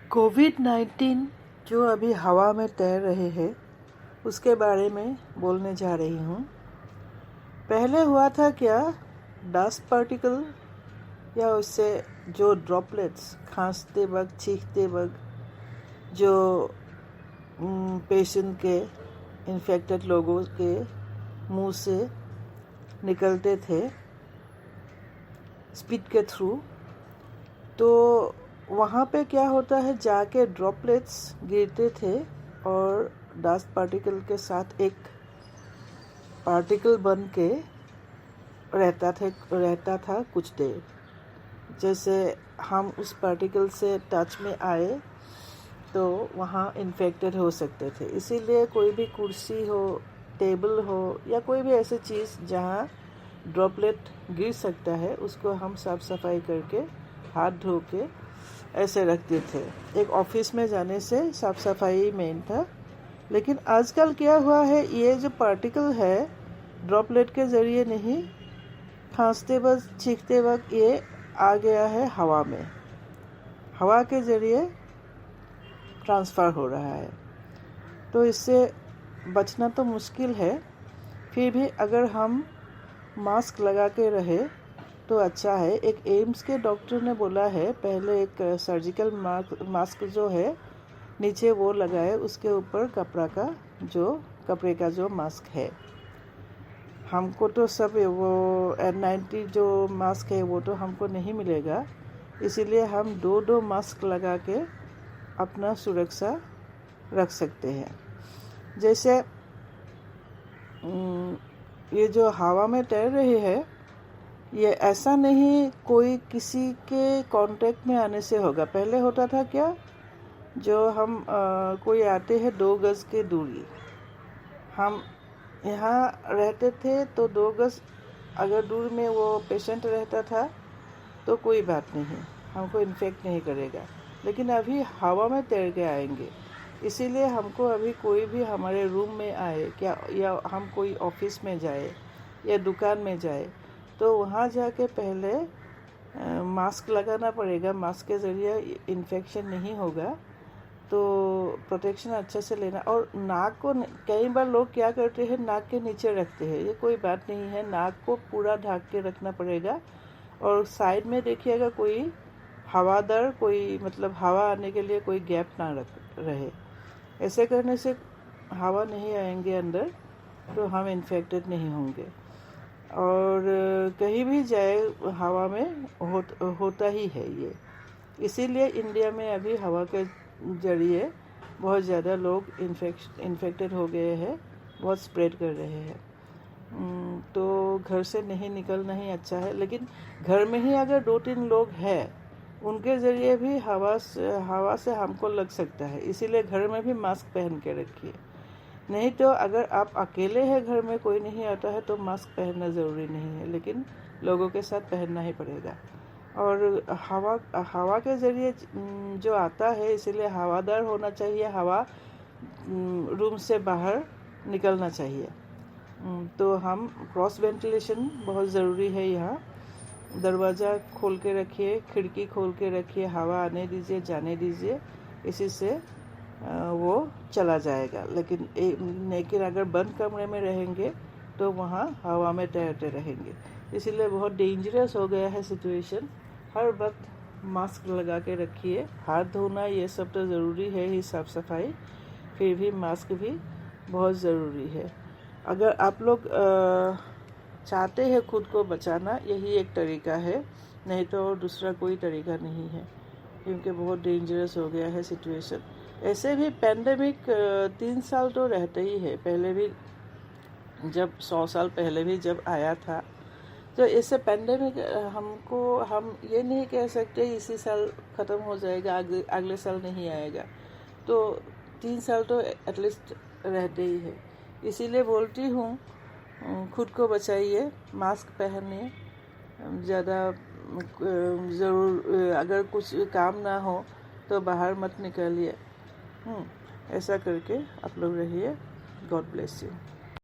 कोविड-19 जो अभी हवा में तैर रहे हैं उसके बारे में बोलने जा रही हूँ। पहले हुआ था क्या, डस्ट पार्टिकल या उससे जो ड्रॉपलेट्स खांसते वक्त, छींकते वक्त जो पेशेंट के, इन्फेक्टेड लोगों के मुंह से निकलते थे स्पिट के थ्रू, तो वहाँ पे क्या होता है, जाके ड्रॉपलेट्स गिरते थे और डस्ट पार्टिकल के साथ एक पार्टिकल बन के रहता था कुछ देर। जैसे हम उस पार्टिकल से टच में आए तो वहाँ इन्फेक्टेड हो सकते थे। इसीलिए कोई भी कुर्सी हो, टेबल हो या कोई भी ऐसी चीज़ जहाँ ड्रॉपलेट गिर सकता है, उसको हम साफ सफाई करके हाथ धो के ऐसे रखते थे। एक ऑफिस में जाने से साफ सफाई मेन था। लेकिन आजकल क्या हुआ है, ये जो पार्टिकल है ड्रॉपलेट के ज़रिए नहीं, खांसते वक्त, छींकते वक्त ये आ गया है हवा में, हवा के ज़रिए ट्रांसफ़र हो रहा है। तो इससे बचना तो मुश्किल है, फिर भी अगर हम मास्क लगा के रहे तो अच्छा है। एक एम्स के डॉक्टर ने बोला है, पहले एक सर्जिकल मास्क जो है नीचे वो लगाए, उसके ऊपर कपड़े का जो मास्क है। हमको तो सब वो N90 जो मास्क है वो तो हमको नहीं मिलेगा, इसीलिए हम दो मास्क लगा के अपना सुरक्षा रख सकते हैं। जैसे ये जो हवा में तैर रहे हैं, ये ऐसा नहीं कोई किसी के कांटेक्ट में आने से होगा। पहले होता था क्या, जो हम कोई आते हैं 2 गज की दूरी, हम यहाँ रहते थे तो 2 गज अगर दूर में वो पेशेंट रहता था तो कोई बात नहीं, हमको इन्फेक्ट नहीं करेगा। लेकिन अभी हवा में तैर के आएंगे, इसीलिए हमको अभी कोई भी हमारे रूम में आए क्या, या हम कोई ऑफिस में जाए या दुकान में जाए, तो वहाँ जाके पहले मास्क लगाना पड़ेगा। मास्क के ज़रिए इन्फेक्शन नहीं होगा, तो प्रोटेक्शन अच्छे से लेना। और नाक को, कई बार लोग क्या करते हैं, नाक के नीचे रखते हैं, ये कोई बात नहीं है, नाक को पूरा ढक के रखना पड़ेगा। और साइड में देखिएगा कोई हवादार, कोई मतलब हवा आने के लिए कोई गैप ना रहे। ऐसे करने से हवा नहीं आएंगे अंदर, तो हम इन्फेक्टेड नहीं होंगे। और कहीं भी जाए हवा में होता ही है ये। इसीलिए इंडिया में अभी हवा के जरिए बहुत ज़्यादा लोग इन्फेक्टेड हो गए हैं, बहुत स्प्रेड कर रहे हैं। तो घर से नहीं निकलना ही अच्छा है। लेकिन घर में ही अगर 2-3 लोग हैं, उनके ज़रिए भी हवा से हमको लग सकता है, इसीलिए घर में भी मास्क पहन के रखिए। नहीं तो अगर आप अकेले हैं, घर में कोई नहीं आता है, तो मास्क पहनना ज़रूरी नहीं है, लेकिन लोगों के साथ पहनना ही पड़ेगा। और हवा के ज़रिए जो आता है, इसीलिए हवादार होना चाहिए, हवा रूम से बाहर निकलना चाहिए। तो हम क्रॉस वेंटिलेशन बहुत ज़रूरी है। यहाँ दरवाज़ा खोल के रखिए, खिड़की खोल के रखिए, हवा आने दीजिए, जाने दीजिए, इसी से वो चला जाएगा। लेकिन अगर बंद कमरे में रहेंगे तो वहाँ हवा में तैरते रहेंगे। इसीलिए बहुत डेंजरस हो गया है सिचुएशन। हर वक्त मास्क लगा के रखिए। हाथ धोना ये सब तो ज़रूरी है ही, साफ़ सफाई, फिर भी मास्क भी बहुत ज़रूरी है। अगर आप लोग चाहते हैं खुद को बचाना, यही एक तरीका है, नहीं तो दूसरा कोई तरीका नहीं है, क्योंकि बहुत डेंजरस हो गया है सिचुएशन। ऐसे भी पैंडेमिक 3 साल तो रहते ही है। पहले भी जब 100 साल पहले भी जब आया था, तो इससे पैंडेमिक हम ये नहीं कह सकते इसी साल ख़त्म हो जाएगा, अगले साल नहीं आएगा। तो 3 साल तो एटलीस्ट रहते ही है। इसीलिए बोलती हूँ, खुद को बचाइए, मास्क पहनिए, ज़्यादा ज़रूर अगर कुछ काम ना हो तो बाहर मत निकलिए। ऐसा करके आप लोग रहिए। God bless you.